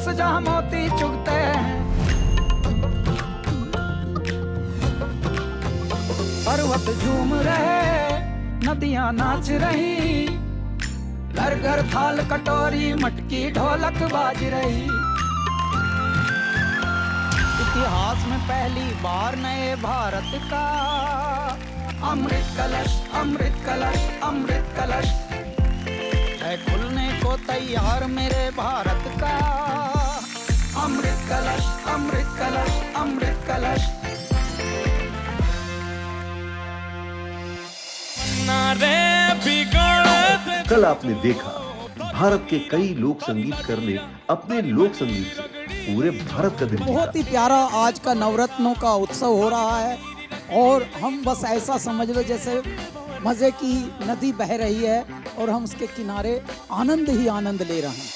पास जहाँ मोती चुगते हैं। पर्वत झूम रहे, नदियाँ नाच रही, घर घर थाल कटोरी मटकी ढोलक बाज रही। इतिहास में पहली बार नए भारत का अमृत कलश, अमृत कलश, अमृत कलश है खुलने को तैयार मेरे भारत का। अमृत कलश, अमृत कलश, अमृत कलश। कल आपने देखा भारत के कई लोक संगीतकार ने अपने लोक संगीत से पूरे भारत का दिल जीता। बहुत ही प्यारा आज का नवरत्नों का उत्सव हो रहा है और हम बस ऐसा समझ लो जैसे मजे की नदी बह रही है और हम उसके किनारे आनंद ही आनंद ले रहे हैं।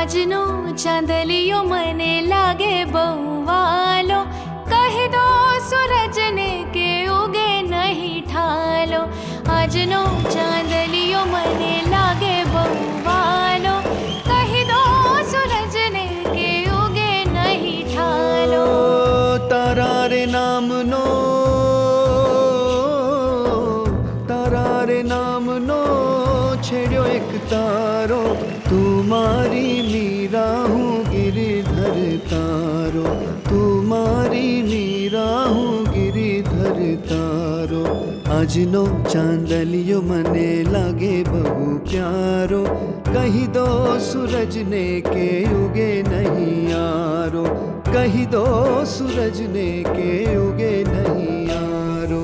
આજનો ચાંદલિયો મને લાગે બહુવાલો કહી દો સૂરજને કે ઉગે નહીં ઠાલો આજનો ચાંદલિયો મને લાગે બહુવાલો કહી દો સૂરજને કે ઉગે નહીં ઠાલો તારા રે નામનો છેડ્યો એક તારો તું મારી મીરા હું गिरिधर तारो तू मारी मीरा हूँ गिरिधर तारो આજનો ચાંદલિયો મને લાગે બહુ પ્યારો કહી દો સૂરજને કે ઉગે નહીં યારો કહી દો સૂરજને કે ઉગે નહીં યારો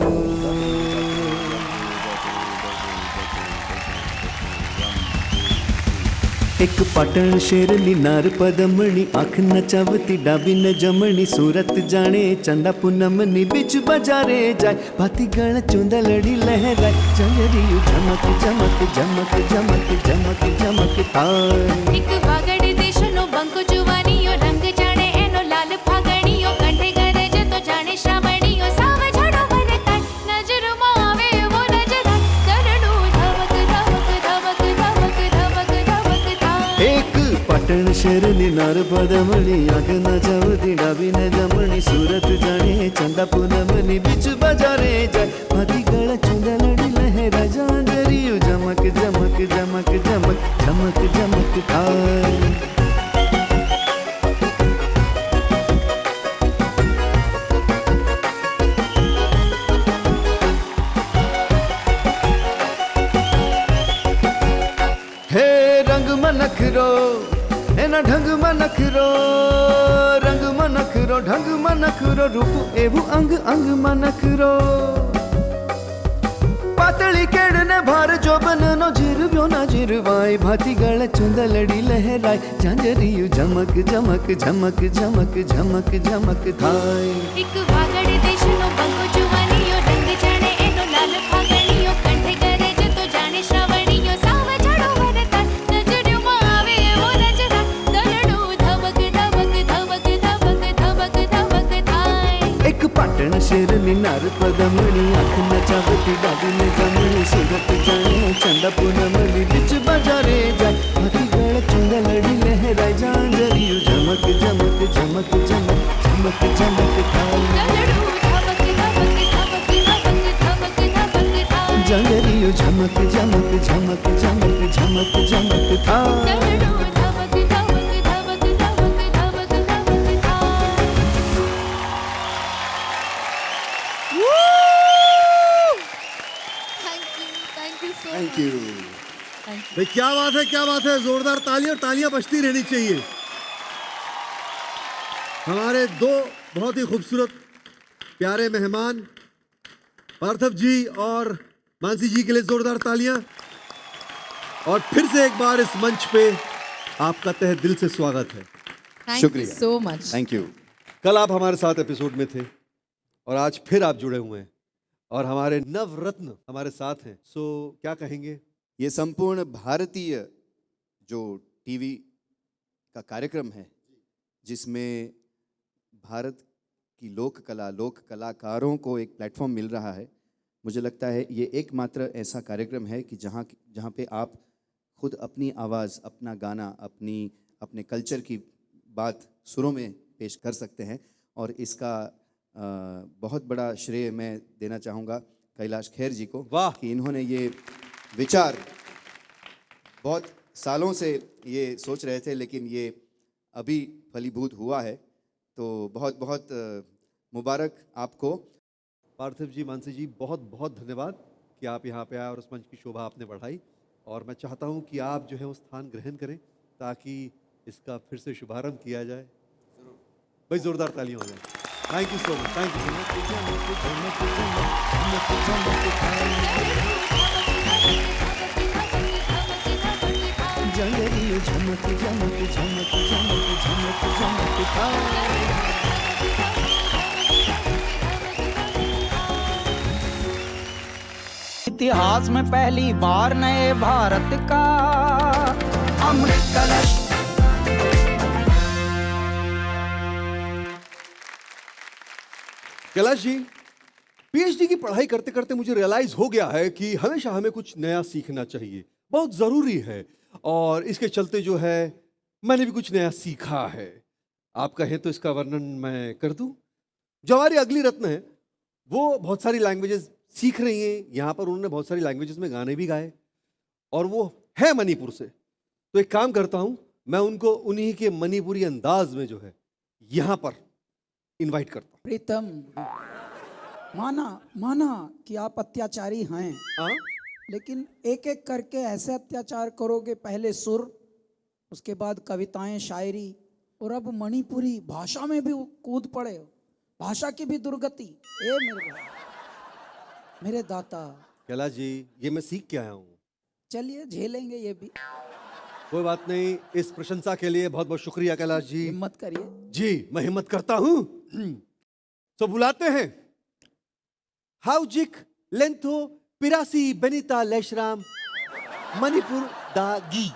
एक पाटण शेरनी नार पदमणी आँख नचावती डाबी न जमणी सूरत जाने चंदा पूनमनी बिच बजारे जाए भाती गण चुंदा लड़ी लहराए चंदरियु झमक झमक झमक झमक झमक झमक ताय एक वागड़ देशनो बंको जुवानियो रंग जाने एनो लाल फागणियो कंठे गरज तो जाने श्रावणियो साव झड़ो वरताय नजरमा आवे वो नजरा दरडू धवक धवक धवक धवक धवक धवक ताय एक पाटण शहरनी नार पदमणी आँख नचावती डाबी न जमणी सूरत जाने चंदा पूनमनी बिच बजारे जाए भाती गण चुंदा लड़ी लहरा जांजरियु झमक झमक झमक झमक झमक झमक ताय हे रंग मनखरो एना ढंग मनखरो रंग मनखरो ढंग मनखरो रूप एवं अंग अंग मनखरो पातળી કેડને ભાર જોબનનો જીરવ્યો ના જીરવાય ભાતી ગળ ચુંદલડી લહેરાય ઝાંઝરિયું ઝમક ઝમક ઝમક ઝમક ઝમક ઝમક થાય एक वागड़ देशनो बंको जुवानियो रंग जाने एनो लाल फागणियो कंठे गरज तो जाने श्रावणियो साव झड़ो वरताय नजरमा आवे वो नजरा दरडू धवक धवक धवक धवक धवक धवक ताय एक पाटण शेरनी नार पदमणी आँख नचावती डाबी ने जमणी सूरत जाने चंदा पूनमनी बिच बजारे जाए भाती गळ चुंदा लड़ी लहराए जांजरियु झमक झमक झमक झमक झमक झमक ताय दरडू धवक धवक धवक धवक धवक धवक ताय जांजरियु झमक झमक झमक झमक झमक झमक ताय दरडू धवक धवक धवक धवक धवक धवक ताय thank you so thank you भाई, क्या बात है, क्या बात है। जोरदार तालियां और तालियां बजती रहनी चाहिए। हमारे दो बहुत ही खूबसूरत प्यारे मेहमान पार्थव जी और मानसी जी के लिए जोरदार तालियां। और फिर से एक बार इस मंच पे आपका तहे दिल से स्वागत है। Thank you शुक्रिया। so much. Thank you. कल आप हमारे साथ एपिसोड में थे और आज फिर आप जुड़े हुए हैं और हमारे नवरत्न हमारे साथ हैं। सो क्या कहेंगे? ये संपूर्ण भारतीय जो टीवी का कार्यक्रम है जिसमें भारत की लोक कला, लोक कलाकारों को एक प्लेटफॉर्म मिल रहा है, मुझे लगता है ये एकमात्र ऐसा कार्यक्रम है कि जहाँ पे आप खुद अपनी आवाज़, अपना गाना, अपने कल्चर की बात सुरों में पेश कर सकते हैं। और इसका बहुत बड़ा श्रेय मैं देना चाहूँगा कैलाश खेर जी को। वाह! कि इन्होंने ये विचार बहुत सालों से ये सोच रहे थे, लेकिन ये अभी फलीभूत हुआ है। तो बहुत बहुत मुबारक आपको। पार्थिव जी, मानसी जी, बहुत बहुत धन्यवाद कि आप यहाँ पे आए और उस मंच की शोभा आपने बढ़ाई। और मैं चाहता हूँ कि आप जो है वो स्थान ग्रहण करें ताकि इसका फिर से शुभारंभ किया जाए। भाई जोरदार तालियां हो जाए। Thank you so much, thank जंगली झमक झमक झमक झमक झमक झमक था। इतिहास में पहली बार नए भारत का अमृत कलश। कैलाश जी, पीएचडी की पढ़ाई करते करते मुझे रियलाइज हो गया है कि हमेशा हमें कुछ नया सीखना चाहिए, बहुत जरूरी है। और इसके चलते जो है मैंने भी कुछ नया सीखा है। आप कहें तो इसका वर्णन मैं कर दूं। जो हमारी अगली रत्न है वो बहुत सारी लैंग्वेजेस सीख रही हैं। यहाँ पर उन्होंने बहुत सारी लैंग्वेजेस में गाने भी गाए और वो है मणिपुर से। तो एक काम करता हूँ, मैं उनको उन्हीं के मणिपुरी अंदाज में जो है यहाँ पर इनवाइट करता हूँ। प्रीतम, माना कि आप अत्याचारी हैं, हाँ? लेकिन एक एक करके ऐसे अत्याचार करोगे, पहले सुर, उसके बाद कविताएं, शायरी, और अब मणिपुरी भाषा में भी कूद पड़े हो। भाषा की भी दुर्गति। ए मेरे भाई, मेरे दाता, कैलाश जी, ये मैं सीख के आया हूँ। चलिए झेलेंगे ये भी। कोई बात नहीं। इस प्रशंसा के लिए बहुत बहुत शुक्रिया कैलाश जी। हिम्मत करिए। जी, मैं हिम्मत करता हूँ। तो बुलाते हैं हाउजिक लेंथो पिरासी बेनिता लेशराम मणिपुर दागी।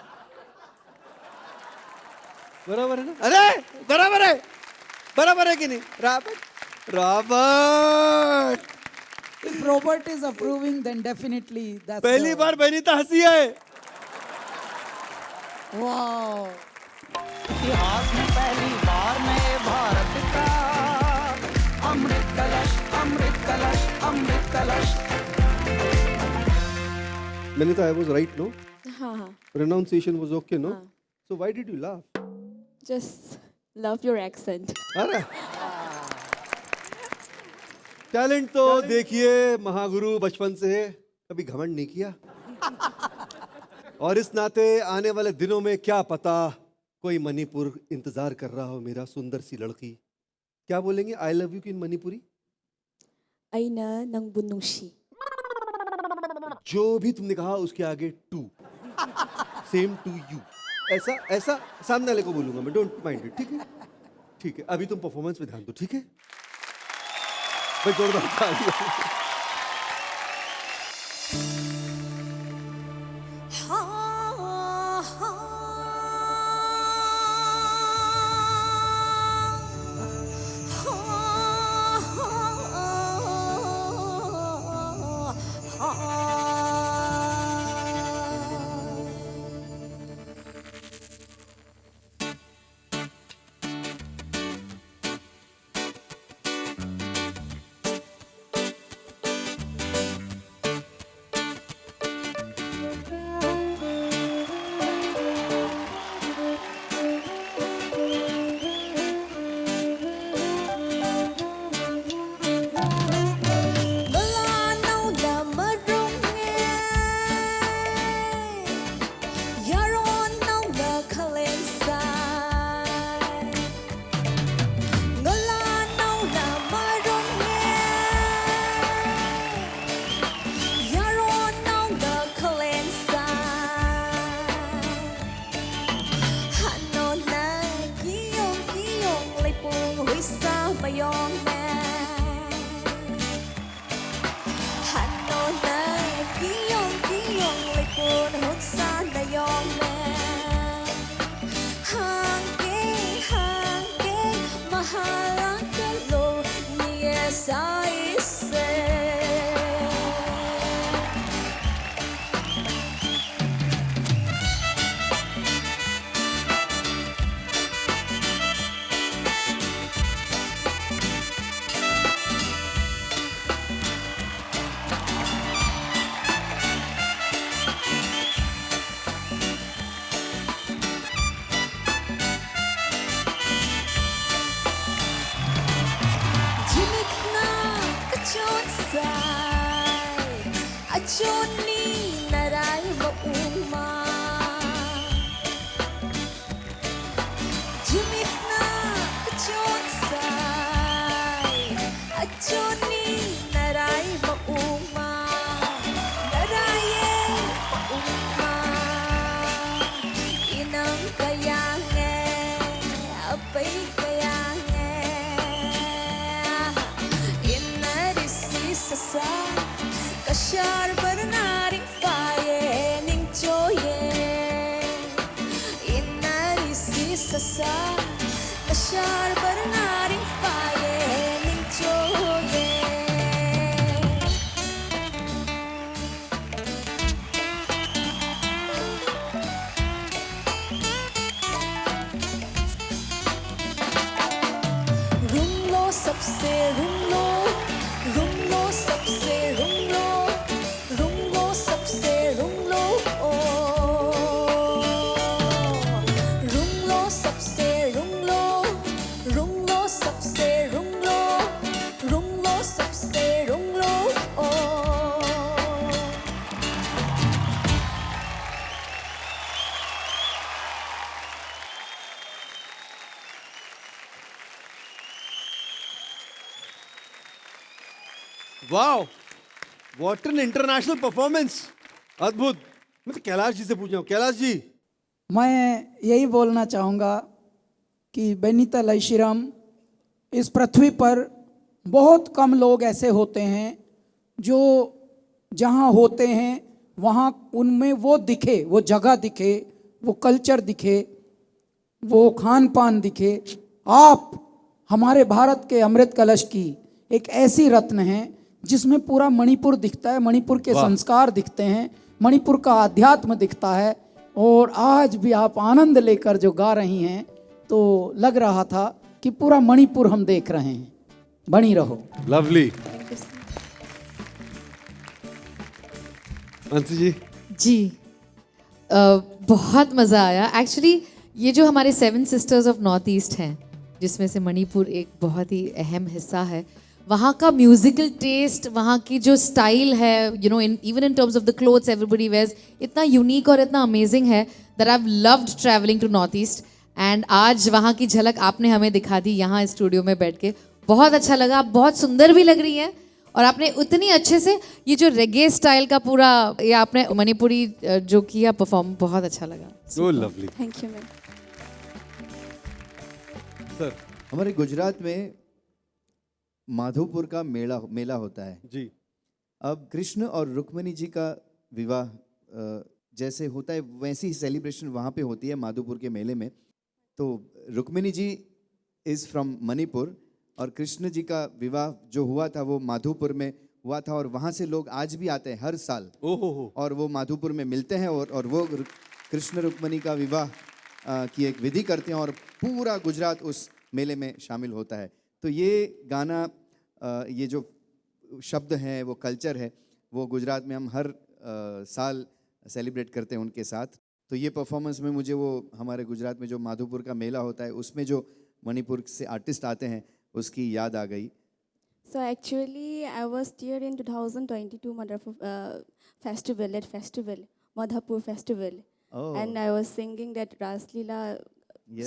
बराबर है ना? अरे बराबर है कि नहीं? Robert If Robert is approving, then definitely that's पहली बार बेनिता हंसी है। वाह। इतिहास में पहली बार नए भारत का अमृत कलश, अमृत कलश, अमृत कलश। Benita, I was right, no? हाँ, Pronunciation was okay, no? हाँ. So why did you laugh? just love your accent. अरे टैलेंट तो देखिए, महागुरु बचपन से कभी घमंड नहीं किया। और इस नाते आने वाले दिनों में क्या पता कोई मणिपुर इंतजार कर रहा हो मेरा सुंदर सी लड़की। क्या बोलेंगे आई लव यू की इन मणिपुरी? Aina nangbu nungshi. जो भी तुमने कहा उसके आगे टू, सेम टू यू, ऐसा सामने वाले को बोलूंगा मैं। डोंट माइंड इट, ठीक है? ठीक है, अभी तुम परफॉर्मेंस पे ध्यान दो, ठीक है? भाई जोरदार तालियां। mayome Hano na giyong likod hot sa nayome Hangge mahalang kalo niya sa ise Achoni naray mauma Jimit na achon say Achoni naray mauma Naraye mauma Inang kayange Apay kayange Inarisi sa Kashar barnaring faye ning choye Inarisi sasa Kashar barnaring faye ning choye Rumlo sabse rumlo Rumlo sabse rumlo Rumlo sabse rumlo Rumlo sabse rumlo Rumlo sabse rumlo Rumlo sabse rumlo wow, what an international performance, अद्भुत। मैं तो कैलाश जी से पूछ रहा हूँ, कैलाश जी। मैं यही बोलना चाहूँगा कि बेनिता लयश्रीराम, इस पृथ्वी पर बहुत कम लोग ऐसे होते हैं जो जहाँ होते हैं वहाँ उनमें वो दिखे, वो जगह दिखे, वो कल्चर दिखे, वो खान पान दिखे। आप हमारे भारत के अमृत कलश की एक ऐसी रत्न है जिसमें पूरा मणिपुर दिखता है, मणिपुर के संस्कार दिखते हैं, मणिपुर का आध्यात्म दिखता है। और आज भी आप आनंद लेकर जो गा रही हैं तो लग रहा था कि पूरा मणिपुर हम देख रहे हैं। बनी रहो। लवली। अंशु जी। जी बहुत मज़ा आया। एक्चुअली ये जो हमारे 7 सिस्टर्स ऑफ नॉर्थ ईस्ट हैं, जिसमें से मणिपुर एक बहुत ही अहम हिस्सा है, वहाँ का म्यूजिकल टेस्ट, वहाँ की जो स्टाइल है, you know, even in terms of the clothes everybody wears, इतना यूनिक और इतना अमेजिंग है that I have loved travelling to north east. And आज वहाँ की झलक आपने हमें दिखा दी यहाँ स्टूडियो में बैठ के। बहुत अच्छा लगा, आप बहुत सुंदर भी लग रही हैं और आपने उतनी अच्छे से ये जो रेगे स्टाइल का पूरा ये आपने मणिपुरी जो किया परफॉर्म, बहुत अच्छा लगा। So lovely. Thank you ma'am. Sir, हमारे गुजरात में माधोपुर का मेला होता है जी। अब कृष्ण और रुक्मिणी जी का विवाह जैसे होता है वैसी ही सेलिब्रेशन वहाँ पे होती है माधोपुर के मेले में। तो रुक्मिणी जी इज़ फ्रॉम मणिपुर और कृष्ण जी का विवाह जो हुआ था वो माधोपुर में हुआ था और वहाँ से लोग आज भी आते हैं हर साल। ओहो। और वो माधोपुर में मिलते हैं और वो कृष्ण रुक्मिणी का विवाह की एक विधि करते हैं और पूरा गुजरात उस मेले में शामिल होता है। तो ये गाना, ये जो शब्द हैं, वो कल्चर है, वो गुजरात में हम हर साल सेलिब्रेट करते हैं उनके साथ। तो ये परफॉर्मेंस में मुझे वो हमारे गुजरात में जो माधोपुर का मेला होता है उसमें जो मणिपुर से आर्टिस्ट आते हैं उसकी याद आ गई। So actually, I was there in 2022 festival, Madhapur festival, and I was singing that Rasleela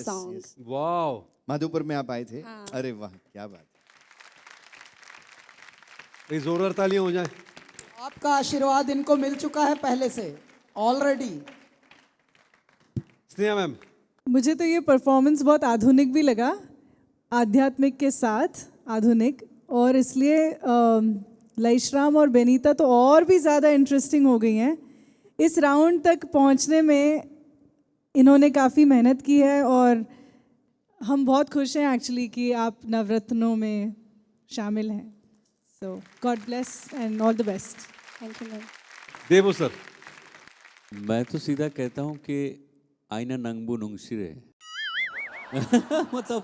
song. Yes. Wow, Madhopur में आप आए थे? हाँ। अरे वाह, क्या बात। एक जोरदार तालियां हो जाए। आपका आशीर्वाद इनको मिल चुका है पहले से ऑलरेडी। स्नेहा मैम। मुझे तो ये परफॉर्मेंस बहुत आधुनिक भी लगा, आध्यात्मिक के साथ। आधुनिक, और इसलिए लईश्राम और बेनीता तो और भी ज़्यादा इंटरेस्टिंग हो गई हैं। इस राउंड तक पहुंचने में इन्होंने काफ़ी मेहनत की है और हम बहुत खुश हैं एक्चुअली कि आप नवरत्नों में शामिल हैं। So God bless and all the best. Thank you ma'am. देवो सर। मैं तो सीधा कहता हूँ कि आईना नंगबू नुंगशिरे। मतलब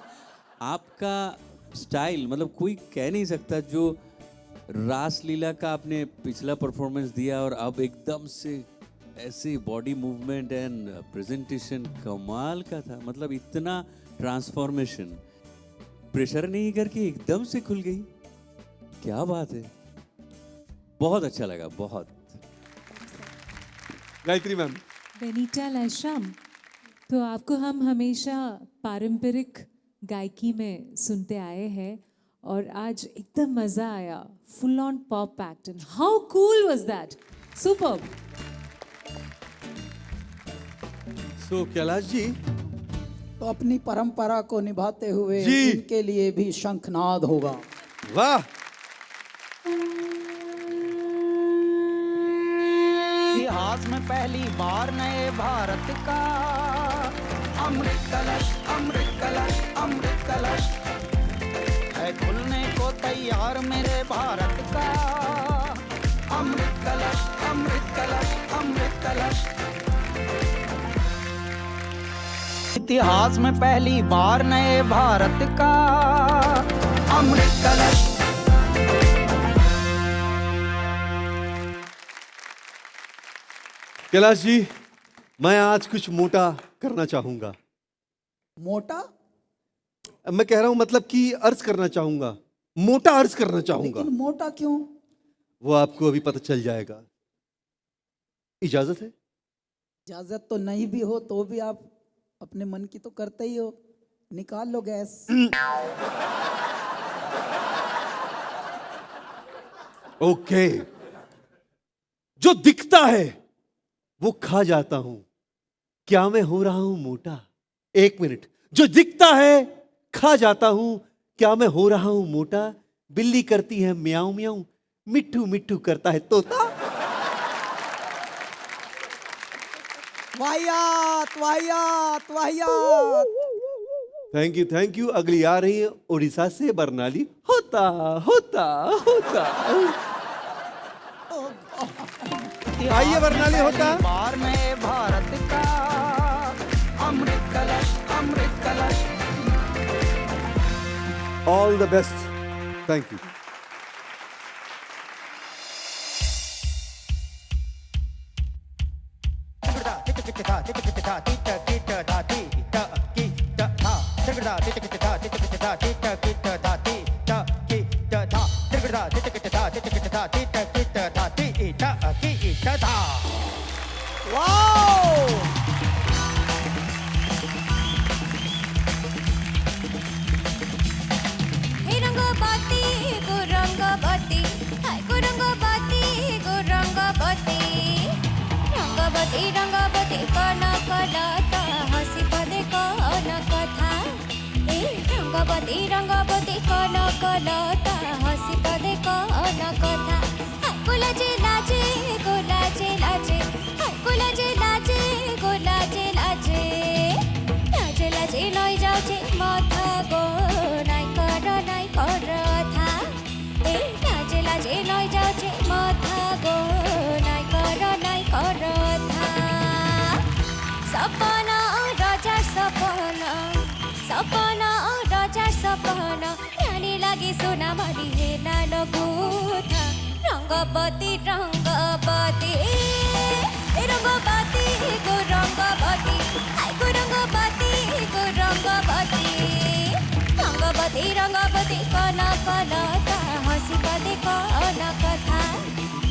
आपका स्टाइल, मतलब कोई कह नहीं सकता। जो रासलीला का आपने पिछला परफॉर्मेंस दिया और अब एकदम से ऐसे बॉडी मूवमेंट एंड प्रेजेंटेशन कमाल का था। मतलब इतना ट्रांसफॉर्मेशन, प्रेशर नहीं करके एकदम से खुल गई। क्या बात है, बहुत अच्छा लगा, बहुत। गायत्री मैम। बेनीता लईश्राम, तो आपको हम हमेशा पारंपरिक गायकी में सुनते आए हैं और आज एकदम मज़ा आया। Full on pop act and how cool was that, superb. So Kailash ji, तो अपनी परंपरा को निभाते हुए जी। इनके लिए भी शंखनाद होगा। वाह। इतिहास में पहली बार नए भारत का अमृत कलश, अमृत कलश, अमृत कलश है खुलने को तैयार मेरे भारत का। अमृत कलश, अमृत कलश, अमृत कलश। इतिहास में पहली बार नए भारत का अमृत कलश। कैलाश जी, मैं आज कुछ मोटा करना चाहूंगा। मोटा? मैं कह रहा हूं मतलब कि अर्ज करना चाहूंगा, मोटा अर्ज करना चाहूंगा। लेकिन मोटा क्यों? वो आपको अभी पता चल जाएगा। इजाजत है? इजाजत तो नहीं भी हो तो भी आप अपने मन की तो करते ही हो। निकाल लो गैस। ओके। जो दिखता है वो खा जाता हूं। क्या मैं हो रहा हूं मोटा? एक मिनट। जो दिखता है खा जाता हूं, क्या मैं हो रहा हूं मोटा? बिल्ली करती है म्याऊं म्याऊं, मिट्ठू मिट्ठू करता है तोता। वाहियात, वाहियात, वाहियात। Thank you. अगली आ रही है उड़ीसा से बरनाली। होता होता होता। आइए बरनाली होता। बार नए भारत का अमृत कलश, अमृत कलश। All the best. Thank you. Rangabati कन कलता हसी पदे कन कथा गुलाजे लाजे गुलाजे लाजे गुलाजे लाजे गुलाजे लाजे लाजे लाजे लई जाउछे माथा गो नाइ कर था ए लाजे लाजे लई जाउछे माथा गो नाइ कर था सपना राजा सपना सपना राजा सपना नानी लागी सोना मारी हे नालो गुथा रंगवती रंगवती रंगवती गो रंगवती हाय गो रंगवती गो रंगवती रंगवती रंगवती कन कलता हसी पदे कन कथा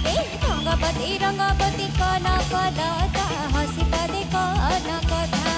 ए रंगवती रंगवती कन कलता हसी पदे कन कथा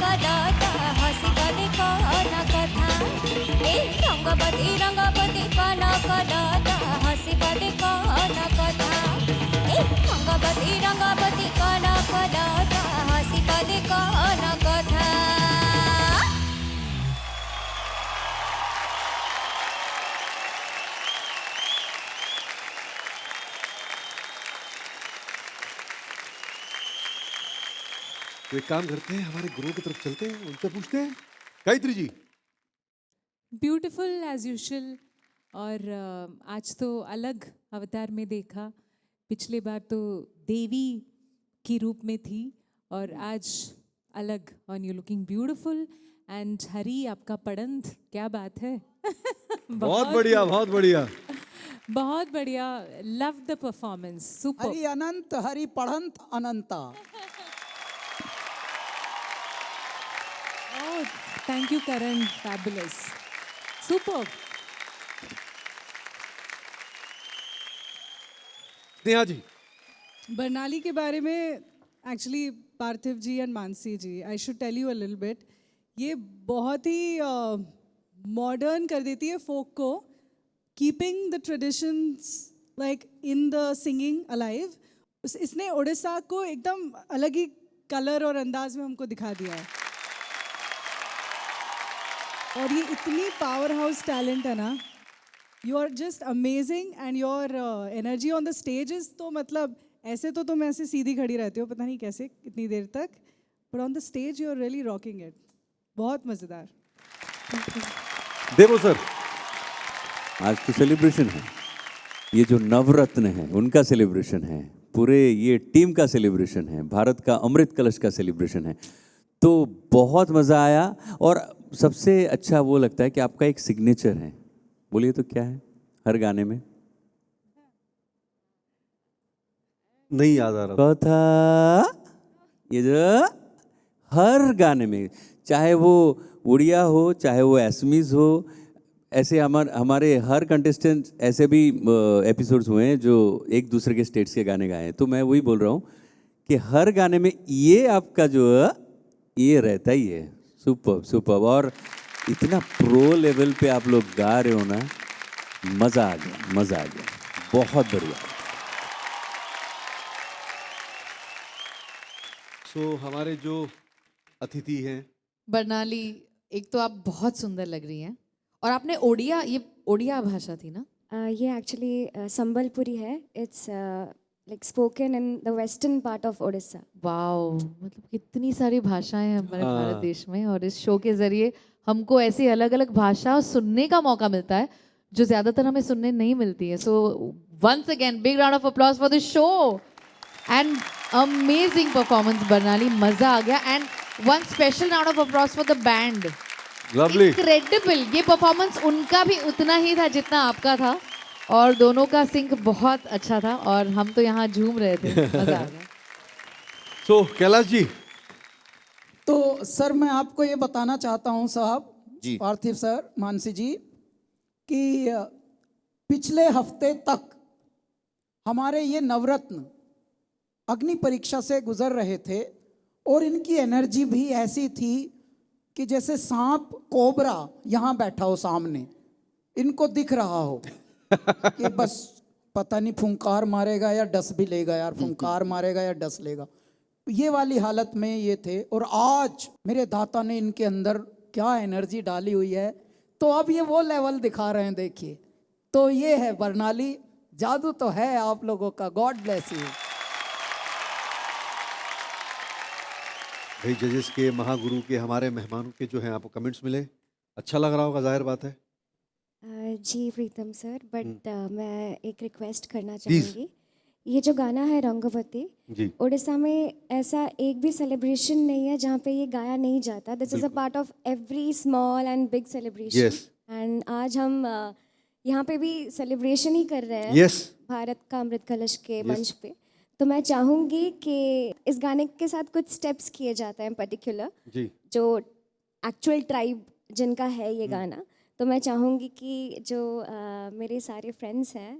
कदाता हसिका देखो न कथा ए रंगपति काना कदाता हसिका देखो न कथा ए रंगपति काना कदाता हसिका देखो न कथा तो एक काम करते हैं, हमारे गुरु की तरफ चलते हैं, उनसे पूछते हैं। Gayatri ji, beautiful as usual. और आज तो अलग अवतार में देखा, पिछले बार तो देवी की रूप में थी और आज अलग। और यू लुकिंग ब्यूटीफुल। एंड हरी आपका पढ़ंत, क्या बात है। बहुत बढ़िया, बहुत बढ़िया, बहुत बढ़िया। Love the performance, super. Hari अनंत हरि पढ़ंत अनंता। Thank you Karan, fabulous, super. Sneha ji, Barnali के बारे में actually Parthiv ji and Mansi ji, I should tell you a little bit. ये बहुत ही मॉडर्न कर देती है फोक को, keeping the traditions like in the singing alive. इसने उड़ीसा को एकदम अलग ही कलर और अंदाज में हमको दिखा दिया है। और ये इतनी पावर हाउस टैलेंट है ना, you are just amazing and your energy on the stages. तो मतलब ऐसे तो तुम ऐसे सीधी खड़ी रहते हो, पता नहीं कैसे कितनी देर तक, but on the stage you are really rocking it. बहुत मज़ेदार। देवो सर, आज तो सेलिब्रेशन है, ये जो नवरत्न है उनका सेलिब्रेशन है, पूरे ये टीम का सेलिब्रेशन है, भारत का अमृत कलश का सेलिब्रेशन है। तो बहुत मज़ा आया। और सबसे अच्छा वो लगता है कि आपका एक सिग्नेचर है। बोलिए तो क्या है हर गाने में? नहीं याद आ रहा कथा। ये जो हर गाने में, चाहे वो उड़िया हो चाहे वो एसमीज हो, ऐसे हमारे हर कंटेस्टेंट ऐसे भी एपिसोड्स हुए हैं जो एक दूसरे के स्टेट्स के गाने गाए हैं। तो मैं वही बोल रहा हूँ कि हर गाने में ये आपका जो ये रहता ही है। Super super. और इतना प्रो लेवल पे आप लोग गा रहे हो ना, मज़ा आ गया, मज़ा आ गया, बहुत बढ़िया। सो हमारे जो अतिथि हैं, बरनाली, एक तो आप बहुत सुंदर लग रही हैं, और आपने ओडिया, ये ओडिया भाषा थी ना? ये एक्चुअली संबलपुरी है। It's like spoken in the western part of Odisha. Wow, मतलब कितनी सारी भाषाएं हैं हमारे हाँ। भारत देश में, और इस शो के जरिए हमको ऐसी अलग अलग भाषा सुनने का मौका मिलता है जो ज्यादातर हमें सुनने नहीं मिलती है। So once again big round of applause for the show and amazing performance Barnali, मजा आ गया। And one special round of applause for the band. Lovely, incredible. ये परफॉर्मेंस उनका भी उतना ही था जितना आपका था, और दोनों का सिंक बहुत अच्छा था, और हम तो यहाँ झूम रहे थे, मजा आ गया। सो कैलाश जी, तो सर मैं आपको ये बताना चाहता हूँ साहब जी। पार्थिव सर, मानसी जी, कि पिछले हफ्ते तक हमारे ये नवरत्न अग्नि परीक्षा से गुजर रहे थे, और इनकी एनर्जी भी ऐसी थी कि जैसे सांप कोबरा यहाँ बैठा हो सामने, इनको दिख रहा हो कि बस पता नहीं फुंकार मारेगा या डस भी लेगा यार, फुंकार मारेगा या डस लेगा, ये वाली हालत में ये थे। और आज मेरे दाता ने इनके अंदर क्या एनर्जी डाली हुई है, तो अब ये वो लेवल दिखा रहे हैं, देखिए। तो ये है बरनाली, जादू तो है आप लोगों का। God bless you. भाई जजेस के, महागुरु के, हमारे मेहमानों के जो हैं आपको कमेंट्स मिले, अच्छा लग रहा होगा, जाहिर बात है। जी प्रीतम सर, बट मैं एक रिक्वेस्ट करना Please. चाहूँगी। ये जो गाना है रंगवती, जी, उड़ीसा में ऐसा एक भी सेलिब्रेशन नहीं है जहाँ पे ये गाया नहीं जाता। This is a part of every small and big celebration. Yes. And आज हम यहाँ पे भी सेलिब्रेशन ही कर रहे हैं Yes. भारत का अमृत कलश के मंच पे। तो मैं चाहूँगी कि इस गाने के साथ कुछ स्टेप्स किए जाते हैं पर्टिकुलर, जी, जो एक्चुअल ट्राइब जिनका है ये गाना। तो मैं चाहूँगी कि जो मेरे सारे फ्रेंड्स हैं,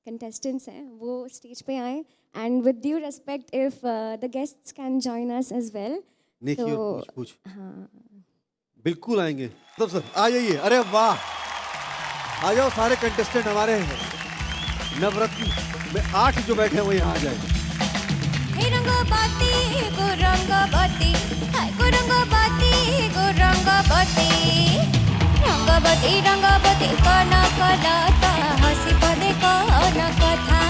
कंटेस्टेंट्स हैं, वो स्टेज पे आएँ, and with due respect if the guests can join us as well, नेकी तो और पूछ पूछ हाँ, बिल्कुल आएंगे। तब सर आ जाइए। अरे वाह, आ जाओ सारे कंटेस्टेंट हमारे नवरत्न में 8 जो बैठे हैं वो यहाँ आ जाए। हे रंगवती गो रंगवती, हाय गो रंगवती गो रंगवती, रंगवती रंगवती कनकलता हसी पदे कन कथा,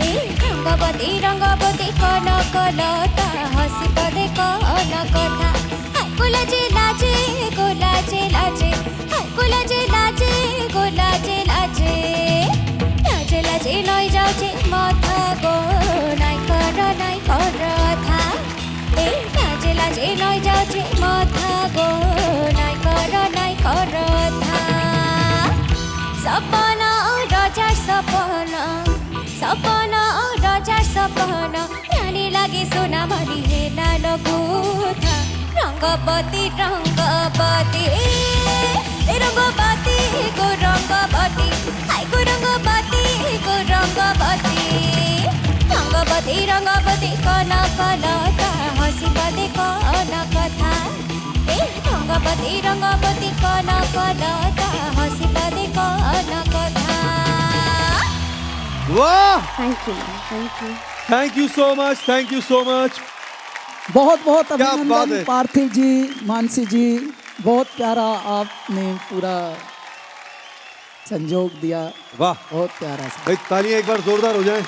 ए रंगवती रंगवती कनकलता हसी पदे कन कथा, हाय गुलाजे लाजे गुलाजे लाजे, हाय गुलाजे लाजे गुलाजे लाजे, लाजे लाजे नई जाउछे माथा गो नाइ कर था, ए लाजे लाजे नई जाउछे माथा गो नाइ कर था, सपना राजा सपना, सपना राजा सपना, रानी लागे सोना मरी हे लाल गुथा, रंगवती रंगवती, ए रंगवती गो रंगवती, हाय गो रंगवती गो रंगवती, रंगवती रंगवती कनकलता हसी पदे कन कथा, ए रंगवती रंगवती कनकलता हसी पदे कन कथा। वाह, thank you, thank you. Thank you so much, thank you so much. बहुत बहुत क्या बात अभिनंदन है। पार्थिव जी, मानसी जी, बहुत प्यारा आपने पूरा संजोग दिया, वाह बहुत प्यारा सा। भाई, तालियां एक बार जोरदार हो जाएं।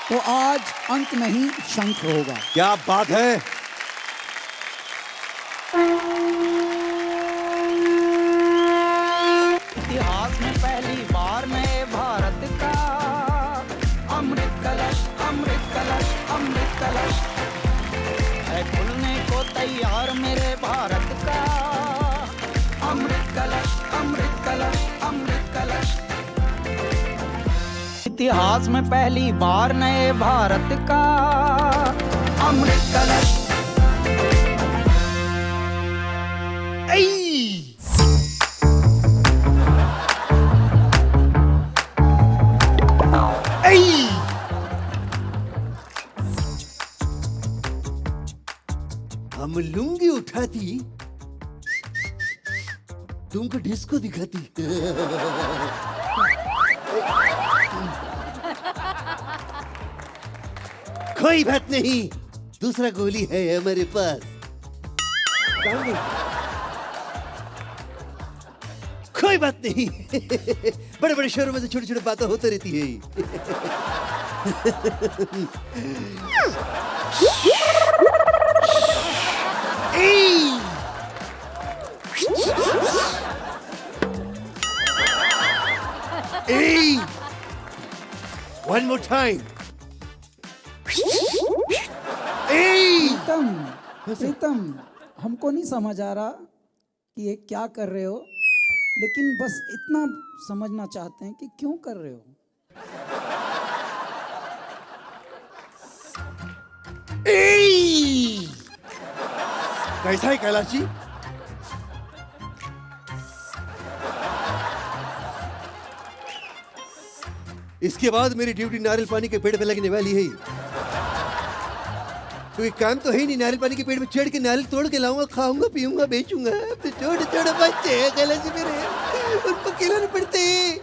तो आज अंक नहीं शंख होगा। क्या बात है। इतिहास में पहली बार नए भारत का अमृत कलश, अमृत कलश, अमृत कलश है खुलने को तैयार मेरे भारत का अमृत कलश, अमृत कलश, अमृत कलश। इतिहास में पहली बार नए भारत का अमृत कलश। हम लुंगी उठाती, तुमको डिस्को दिखाती। कोई बात नहीं, दूसरा गोली है हमारे पास। कोई बात नहीं। बड़े बड़े शहरों में से छोटी छोटी बातें होती रहती है। Hey! One more time. प्रीतम, प्रीतम, हमको नहीं समझ आ रहा कि ये क्या कर रहे हो, लेकिन बस इतना समझना चाहते हैं कि क्यों कर रहे हो। कैसा है कैलाश जी? इसके बाद मेरी ड्यूटी नारियल पानी के पेड़ पे लगने वाली है। कोई काम तो है ही नहीं, नारियल पानी के पेड़ में चढ़ के नारियल तोड़ के लाऊंगा, खाऊंगा, पीऊंगा, बेचूंगा। तो छोटे छोटे बच्चे हैं कैलाश जी मेरे, उनको खिलाने पड़ते हैं।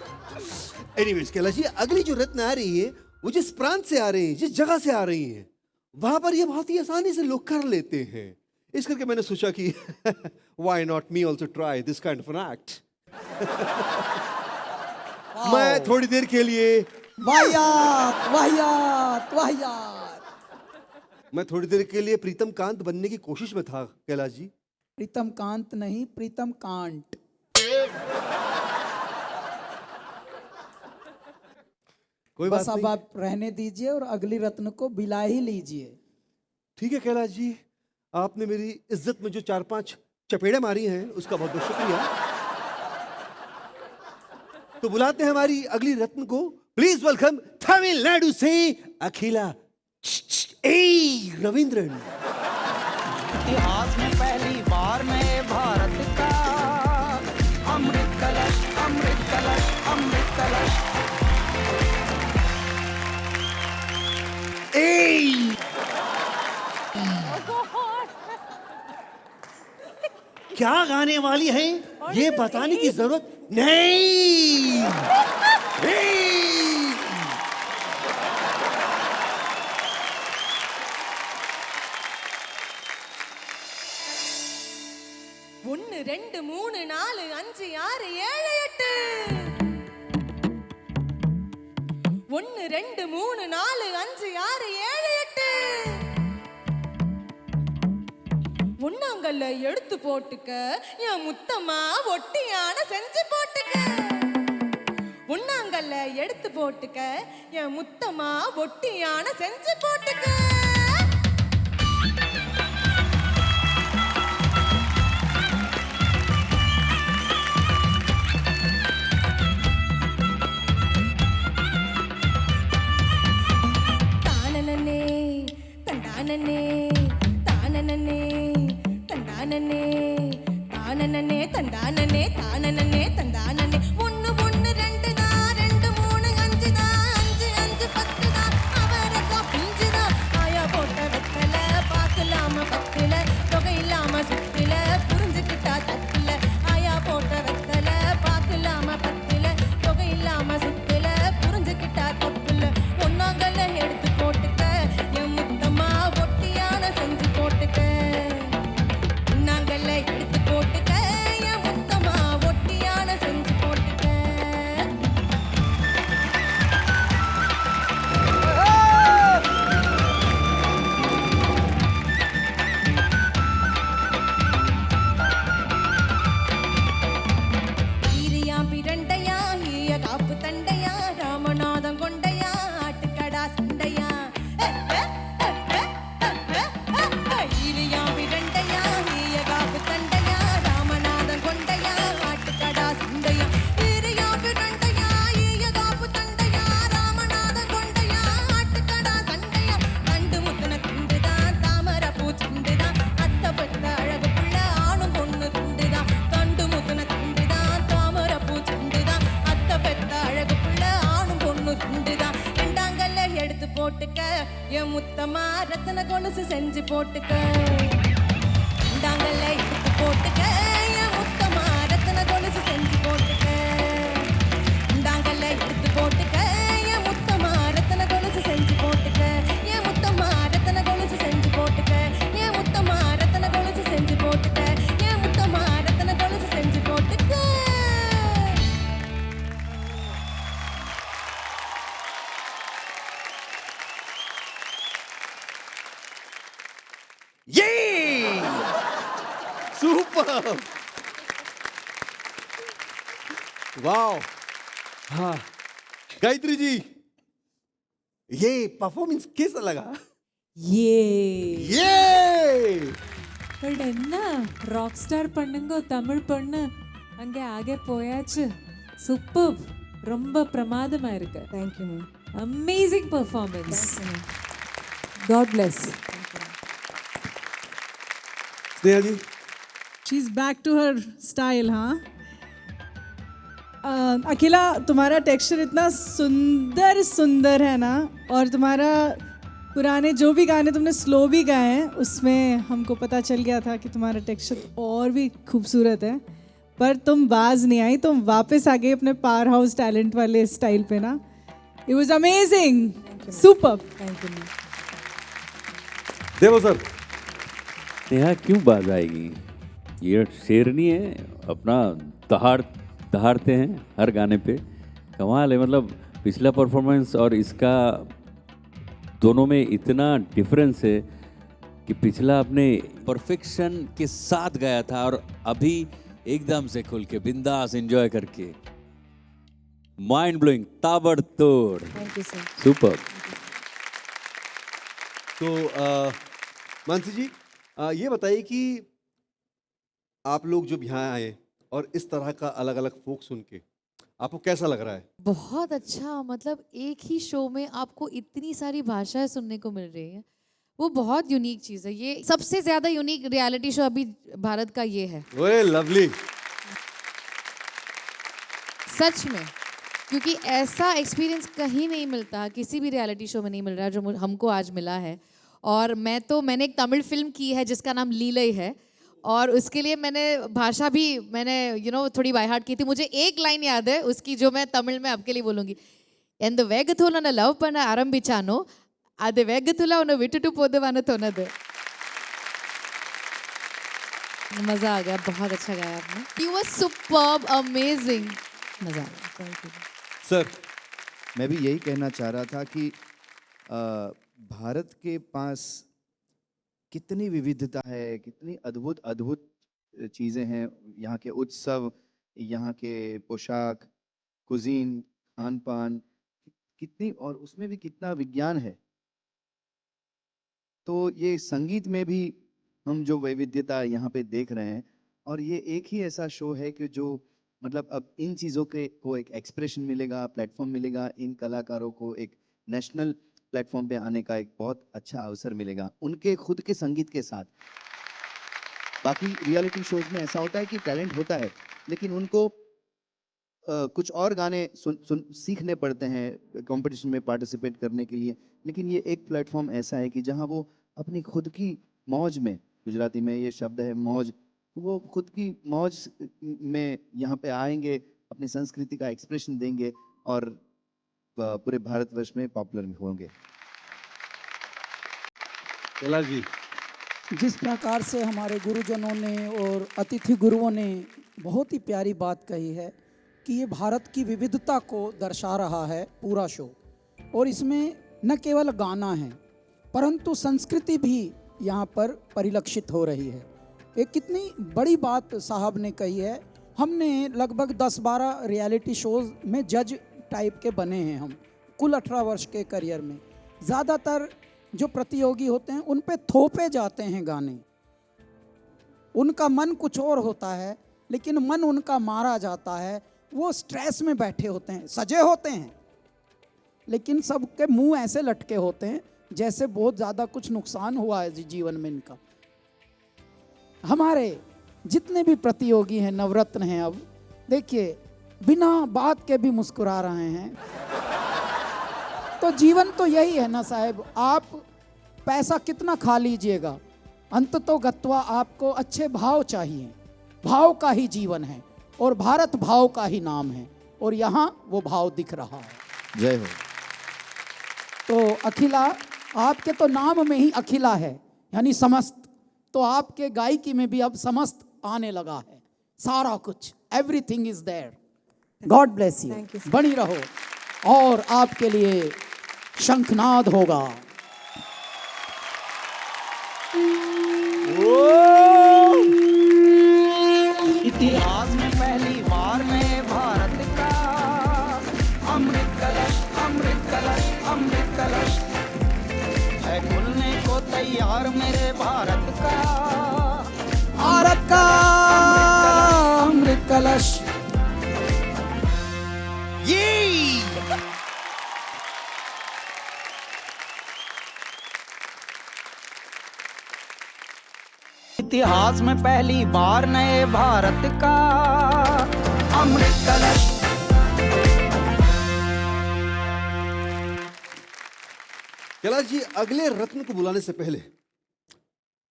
एनीवेज कैलाश जी, अगली जो रत्न आ रही है वो जिस प्रांत से आ रही है, जिस जगह से आ रही है, वहां पर ये बहुत ही आसानी से लोग कर लेते हैं। इस करके मैंने सोचा कि why not me also try this kind of an act. मैं थोड़ी देर के लिए वाहियात, वाहियात, वाहियात। मैं थोड़ी देर के लिए प्रीतम कांत बनने की कोशिश में था कैलाश जी। प्रीतम कांत नहीं, प्रीतम कांट। कोई बात बस अब नहीं। आप रहने दीजिए और अगली रत्न को बिला ही लीजिए। ठीक है कैलाश जी, आपने मेरी इज्जत में जो 4-5 चपेड़े मारी हैं उसका बहुत बहुत शुक्रिया। तो बुलाते हैं हमारी अगली रत्न को। प्लीज वेलकम तमिलनाडु से अखिला रविंद्रन। इतिहास में पहली बार नए भारत का अमृत कलश, अमृत कलश, अमृत कलश। क्या गाने वाली हैं ये बताने की जरूरत नहीं। ஒன்னு ரெண்டு மூணு நாலு அஞ்சு ஆறு ஏழு எட்டு. ஒன்னு ரெண்டு மூணு நாலு அஞ்சு ஆறு ஏழு எட்டு. ஒன்னாங்கல்ல எடுத்து போட்டுக்க என் முத்தம்மா ஒட்டியான செஞ்சு போட்டுக்க. ஒன்னாங்கல்ல எடுத்து போட்டுக்க என் முத்தம்மா ஒட்டியான செஞ்சு போட்டுக்க. தானனனே தண்டானனே தானனனே தண்டானனே தானனனே தண்டானனே தானனனே தண்டானனே. ஒன்னு ஒன்னு ரெண்டு தான் ரெண்டு மூணு அஞ்சு தான் அஞ்சு அஞ்சு பத்து தான் அவரக்கா பிஞ்சு தான் ஆயா போட்ட வெத்தல பார்க்கலாம பத்துல தொகை இல்லாம சுத்தில புரிஞ்சுக்கிட்டா தப்புல. ஆயா போட்ட வெத்தல பார்க்கலாம பத்துல தொகை இல்லாம சுத்தில புரிஞ்சுக்கிட்டா தப்புல. ஒன்னாங்கல்ல எடுத்து போட்டுக்க என் முத்தம்மா ஒட்டியான செஞ்சு போட்டுக்க. ஒன்னாங்கல்ல எடுத்து போட்டுக்க என் முத்தம்மா ஒட்டியான செஞ்சு போட்டுக்க. ஈரியா பிரண்டையா ஈய காப்பு தண்டையா ராமநாதம் கொண்டையா ஆட்டுக்கடா சண்டையா. ஈரியா பிரண்டையா ஈய காப்பு தண்டையா ராமநாதம் கொண்டையா ஆட்டுக்கடா சண்டையா. ஈரியா பிரண்டையா ஈய காப்பு தண்டையா ராமநாதம் கொண்டையா ஆட்டுக்கடா சண்டையா. கண்டு முத்துன துண்டுதான் தாமரை பூ துண்டுதான் அத்தப்பட்ட அழகு புள்ள ஆணும் பொண்ணு துண்டுதான். கண்டு முத்துன துண்டுதான் தாமரை பூ துண்டுதான் அத்தப்பட்ட அழகு புள்ள ஆணும் பொண்ணு துண்டுதான். ரெண்டாங்கல்ல எடுத்து போட்டுக்க என் முத்தம்மா ரத்தன கொலுசு செஞ்சு போட்டுக்க. ரெண்டாங்கல்ல எடுத்து போட்டுக்க என் முத்தம்மா ரத்தன கொலுசு செஞ்சு போட்டுக்க. ரெண்டாங்கல்ல எடுத்து போட்டுக்க என் முத்தம்மா ரத்தன கொலுசு செஞ்சு போட்டுக்க. என் முத்தம்மா ரத்தன கொலுசு செஞ்சு போட்டுக்க. என் முத்தம்மா ரத்தன கொலுசு செஞ்சு போட்டுக்க. என் முத்தம்மா ரத்தன கொலுசு செஞ்சு போட்டுக்க. ये सुपर वाओ। हाँ गायत्री जी ये परफॉर्मेंस कैसा लगा? ये பட் என்ன ராக் ஸ்டார் பண்ணுங்க தமிழ் பொண்ணு அங்கே ஆகே போயாச்சு. சூப்பர், ரொம்ப பிரமாதமா இருக்கு. Thank you ma'am. Amazing performance. God bless. Sneha ji she is back to her style. हाँ अकेला तुम्हारा टेक्सचर इतना सुंदर सुंदर है ना, और तुम्हारा पुराने जो भी गाने तुमने स्लो भी गाए हैं उसमें हमको पता चल गया था कि तुम्हारा टेक्सचर और भी खूबसूरत है. पर तुम बाज नहीं आई, तुम वापस आ गई अपने पावर हाउस टैलेंट वाले स्टाइल पे ना. It was amazing, super. Thank you. देवो सर नेहा क्यों बाज आएगी? ये शेरनी है, अपना दहाड़ते हैं हर गाने पे. कमाल है. मतलब पिछला परफॉर्मेंस और इसका दोनों में इतना डिफरेंस है कि पिछला अपने परफेक्शन के साथ गाया था और अभी एकदम से खुल के बिंदास एंजॉय करके माइंड ब्लोइंग, ताबड़तोड़. Thank you sir. सुपर. तो मानसी जी ये बताइए कि आप लोग जब यहाँ आए और इस तरह का अलग अलग फोक सुन के आपको कैसा लग रहा है? बहुत अच्छा. मतलब एक ही शो में आपको इतनी सारी भाषाएं सुनने को मिल रही है, वो बहुत यूनिक चीज़ है. ये सबसे ज़्यादा यूनिक रियलिटी शो अभी भारत का ये है. ओए लवली. सच में, क्योंकि ऐसा एक्सपीरियंस कहीं नहीं मिलता, किसी भी रियलिटी शो में नहीं मिल रहा जो हमको आज मिला है. और मैंने एक तमिल फिल्म की है जिसका नाम लीलई है, और उसके लिए मैंने भाषा भी मैंने थोड़ी बाय हार्ट की थी. मुझे एक लाइन याद है उसकी जो मैं तमिल में आपके लिए बोलूंगी. எந்த வேகத்துல நான் லவ் பண்ண ஆரம்பிச்சானோ அது வேகத்துல உன்னை விட்டுட்டு போதுவான தோணுது. मजा आ गया. बहुत अच्छा गाया आपने. You were superb, amazing. मजा आ गया. Thank you. सर मैं भी यही कहना चाह रहा था कि भारत के पास कितनी विविधता है, कितनी अद्भुत अद्भुत चीज़ें हैं. यहाँ के उत्सव, यहाँ के पोशाक, कुजीन, खान पान, कितनी, और उसमें भी कितना विज्ञान है. तो ये संगीत में भी हम जो वैविध्यता यहाँ पे देख रहे हैं, और ये एक ही ऐसा शो है कि जो मतलब अब इन चीज़ों के को एक एक्सप्रेशन मिलेगा, प्लेटफॉर्म मिलेगा, इन कलाकारों को एक नेशनल प्लेटफॉर्म पे आने का एक बहुत अच्छा अवसर मिलेगा उनके खुद के संगीत के साथ. बाकी रियलिटी शोज में ऐसा होता है कि टैलेंट होता है लेकिन उनको कुछ और गाने सीखने पड़ते हैं कंपटीशन में पार्टिसिपेट करने के लिए. लेकिन ये एक प्लेटफॉर्म ऐसा है कि जहाँ वो अपनी खुद की मौज में, गुजराती में ये शब्द है मौज, वो खुद की मौज में यहाँ पे आएंगे, अपनी संस्कृति का एक्सप्रेशन देंगे और पूरे भारतवर्ष में पॉपुलर होंगे. कैलाश जी, जिस प्रकार से हमारे गुरुजनों ने और अतिथि गुरुओं ने बहुत ही प्यारी बात कही है कि ये भारत की विविधता को दर्शा रहा है पूरा शो, और इसमें न केवल गाना है परंतु संस्कृति भी यहाँ पर परिलक्षित हो रही है. एक कितनी बड़ी बात साहब ने कही है. हमने लगभग 10-12 रियलिटी शोज में जज टाइप के बने हैं हम कुल 18 वर्ष के करियर में. ज़्यादातर जो प्रतियोगी होते हैं उन पे थोपे जाते हैं गाने. उनका मन कुछ और होता है लेकिन मन उनका मारा जाता है. वो स्ट्रेस में बैठे होते हैं, सजे होते हैं, लेकिन सबके मुंह ऐसे लटके होते हैं जैसे बहुत ज़्यादा कुछ नुकसान हुआ है जीवन में इनका. हमारे जितने भी प्रतियोगी हैं, नवरत्न हैं, अब देखिए बिना बात के भी मुस्कुरा रहे हैं. तो जीवन तो यही है ना साहब. आप पैसा कितना खा लीजिएगा, अंततो गत्वा आपको अच्छे भाव चाहिए. भाव का ही जीवन है और भारत भाव का ही नाम है, और यहाँ वो भाव दिख रहा है. जय हो. तो अखिला, आपके तो नाम में ही अखिला है यानी समस्त, तो आपके गायकी में भी अब समस्त आने लगा है. सारा कुछ, everything is there. God bless you. बनी रहो. और आपके लिए शंखनाद होगा. इतिहास में पहली बार नए भारत का अमृत कलश, अमृत कलश, अमृत कलश है खुलने को तैयार मेरे भारत का, भारत का अमृत कलश. इतिहास में पहली बार नए भारत का अमृत कलश. कैलाश जी, अगले रत्न को बुलाने से पहले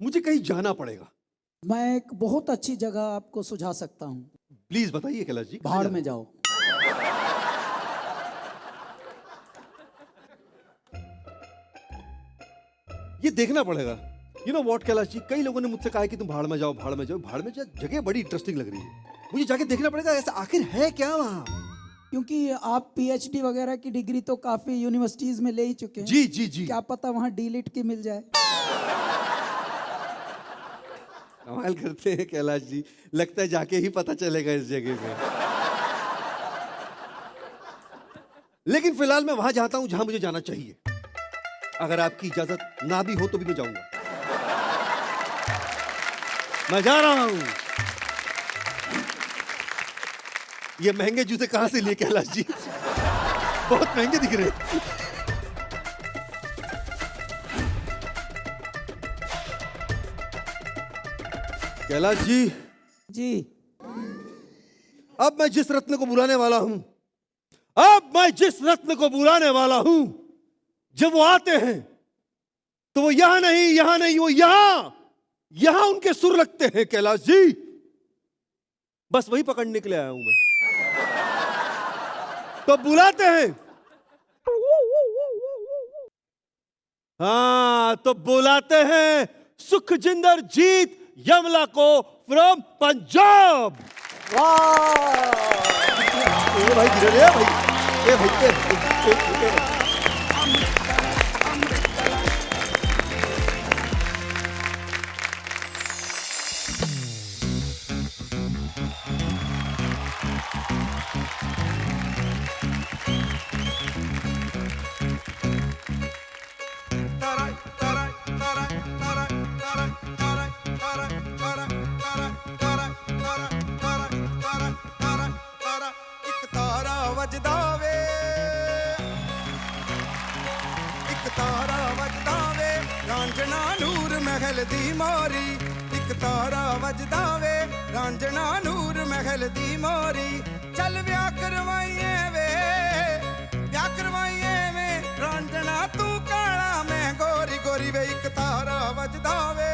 मुझे कहीं जाना पड़ेगा. मैं एक बहुत अच्छी जगह आपको सुझा सकता हूँ. प्लीज बताइए कैलाश जी. भाड़ में जाओ. ये देखना पड़ेगा. You know what Kailash ji, कई लोगों ने मुझसे कहा है कि तुम भाड़ में जाओ, भाड़ में जाओ. भाड़ में जाओ, जगह बड़ी इंटरेस्टिंग लग रही है. मुझे जाके देखना पड़ेगा ऐसा आखिर है क्या वहाँ. क्योंकि आप पीएचडी वगैरह की डिग्री तो काफी यूनिवर्सिटीज में ले ही चुके हैं. जी जी जी. क्या पता वहाँ डीलिट की मिल जाए. कमाल करते हैं कैलाश जी. लगता है जाके ही पता चलेगा इस जगह पे. लेकिन फिलहाल मैं वहां जाता हूं जहां मुझे जाना चाहिए. अगर आपकी इजाजत ना भी हो तो भी मैं जाऊंगा. मैं जा रहा हूं. ये महंगे जूते कहां से लिए कैलाश जी? बहुत महंगे दिख रहे हैं. कैलाश जी. जी. अब मैं जिस रत्न को बुलाने वाला हूं, अब मैं जिस रत्न को बुलाने वाला हूं, जब वो आते हैं तो वो यहां नहीं, वो यहां. यहां उनके सुर लगते हैं कैलाश जी, बस वही पकड़ने के लिए आया हूं मैं। तो बुलाते हैं, हाँ तो बुलाते हैं सुखजिंदर जीत यमला को फ्रॉम पंजाब। ए भाई गिर रहे भाई, ए भाई ਇੱਕ ਤਾਰਾ ਵੱਜਦਾ ਵੇ, ਇੱਕ ਤਾਰਾ ਵੱਜਦਾ ਵੇ, ਰਾਂਝਣਾ ਨੂਰ ਮਹਿਲ ਦੀ ਮੋਰੀ। ਇੱਕ ਤਾਰਾ ਵੱਜਦਾ ਵੇ, ਰਾਂਝਣਾ ਨੂਰ ਮਹਿਲ ਦੀ ਮੋਰੀ। ਚੱਲ ਵਿਆਹ ਕਰਵਾਈਏ ਵੇ, ਵਿਆਹ ਕਰਵਾਈਏ ਵੇ, ਰਾਂਝਣਾ ਤੂੰ ਕਾਲਾ ਮੈਂ ਗੋਰੀ ਗੋਰੀ ਵੇ। ਇੱਕ ਤਾਰਾ ਵੱਜਦਾ ਵੇ,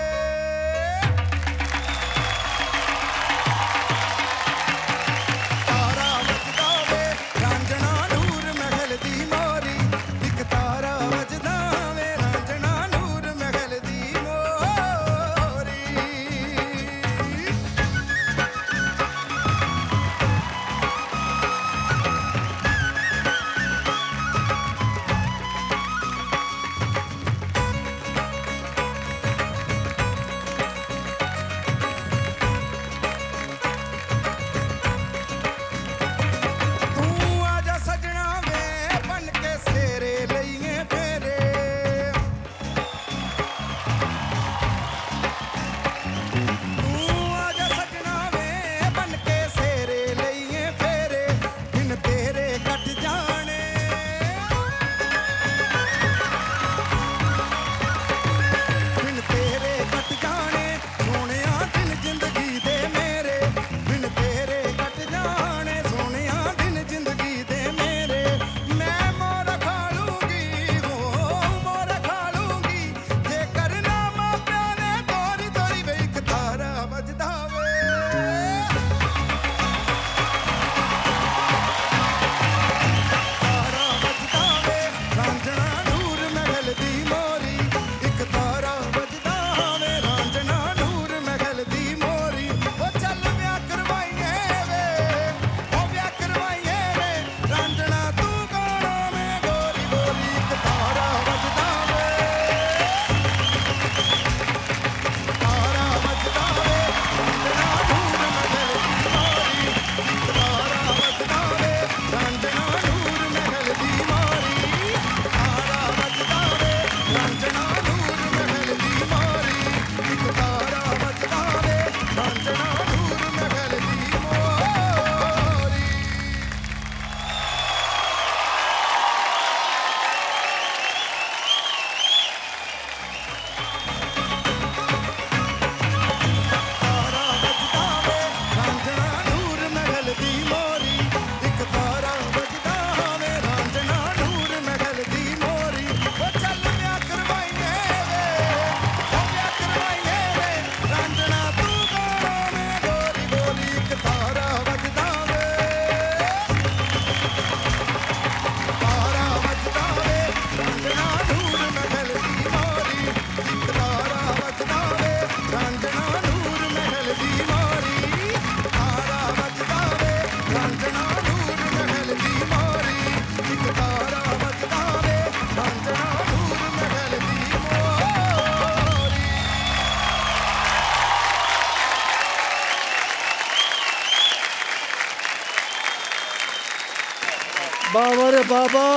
बाबा रे बाबा,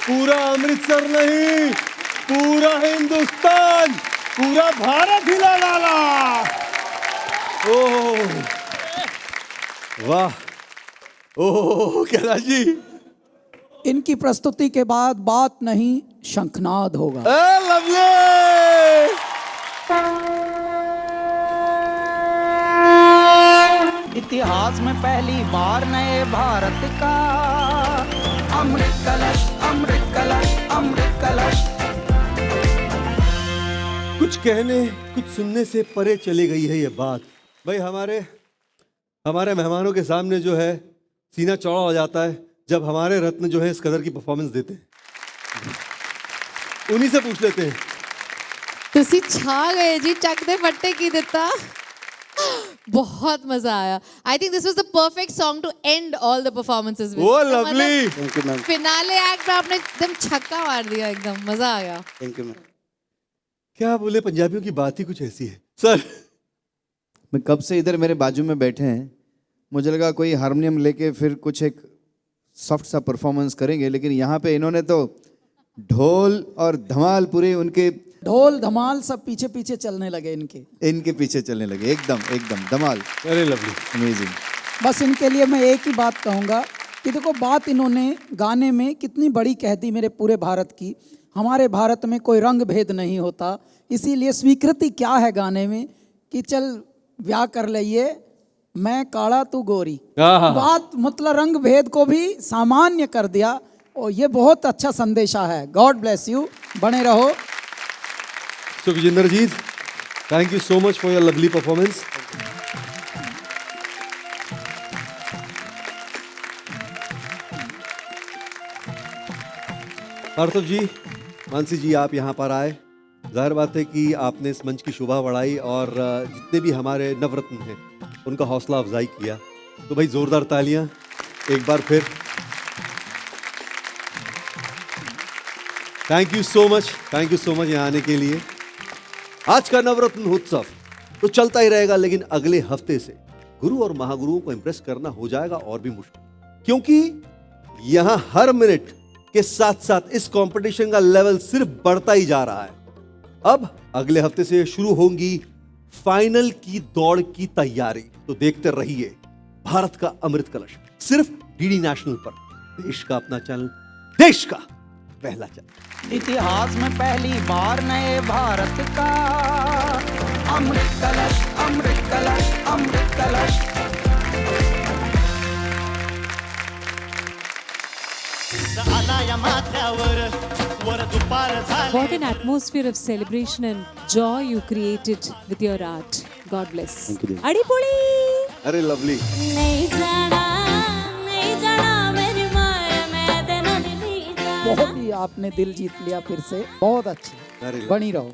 पूरा अमृतसर नहीं, पूरा हिंदुस्तान, पूरा भारत हिला डाला। ओह वाह, ओह कैलाश जी, इनकी प्रस्तुति के बाद बात नहीं शंखनाद होगा। लवली। इतिहास में पहली बार नए भारत का अमृत कलश, अमृत कलश, अमृत कलश। कुछ कुछ कहने कुछ सुनने से परे चली गई है ये बात। भाई हमारे मेहमानों के सामने जो है सीना चौड़ा हो जाता है जब हमारे रत्न जो है इस कदर की परफॉर्मेंस देते हैं। उन्हीं से पूछ लेते हैं। तुसी छा गए जी, चक दे फट्टे की दिता। बहुत मजा आया। I think this was the perfect song to end all the performances with. Oh lovely, thank you ma'am, finale act में आपने एकदम छक्का मार दिया, एकदम मजा आ गया। Thank you ma'am. क्या बोले, पंजाबियों की बात ही कुछ ऐसी है। सर मैं कब से इधर मेरे बाजू में बैठे हैं, मुझे लगा कोई हारमोनियम लेके फिर कुछ एक सॉफ्ट सा परफॉर्मेंस करेंगे, लेकिन यहाँ पे इन्होंने तो ढोल और धमाल पूरे उनके ढोल धमाल सब पीछे पीछे चलने लगे इनके पीछे चलने लगे। एकदम धमाल। Very lovely, amazing. बस इनके लिए मैं एक ही बात कहूँगा कि देखो, बात इन्होंने गाने में कितनी बड़ी कह दी मेरे पूरे भारत की। हमारे भारत में कोई रंग भेद नहीं होता, इसीलिए स्वीकृति क्या है गाने में कि चल ब्याह कर लिए, मैं काला तू गोरी। बात मतलब रंग भेद को भी सामान्य कर दिया, और ये बहुत अच्छा संदेशा है। गॉड ब्लेस यू, बने रहो। So Vijinderjeet, thank you so much for your lovely performance. पार्थव जी, मानसी जी, आप यहाँ पर आए, जाहिर बात है कि आपने इस मंच की शोभा बढ़ाई और जितने भी हमारे नवरत्न हैं उनका हौसला अफजाई किया। तो भाई जोरदार तालियां एक बार फिर। थैंक यू सो मच यहाँ आने के लिए। आज का नवरत्न उत्सव तो चलता ही रहेगा, लेकिन अगले हफ्ते से गुरु और महागुरुओं को इंप्रेस करना हो जाएगा और भी मुश्किल, क्योंकि यहां हर मिनट के साथ साथ इस कंपटीशन का लेवल सिर्फ बढ़ता ही जा रहा है। अब अगले हफ्ते से शुरू होंगी फाइनल की दौड़ की तैयारी। तो देखते रहिए भारत का अमृत कलश, सिर्फ डीडी नेशनल पर। देश का अपना चैनल, देश का पहला चैनल। इतिहास में पहली बार नए भारत का अमृत कलश, अमृत कलश, अमृत कलश। What an atmosphere of celebration and joy you created with your art. God bless. Adipoli! अरे लवली। नहीं जाना मेरी माया, मैं तेनों दिली जाना। बहुत ही आपने दिल जीत लिया फिर से, बहुत अच्छी, बनी रहो।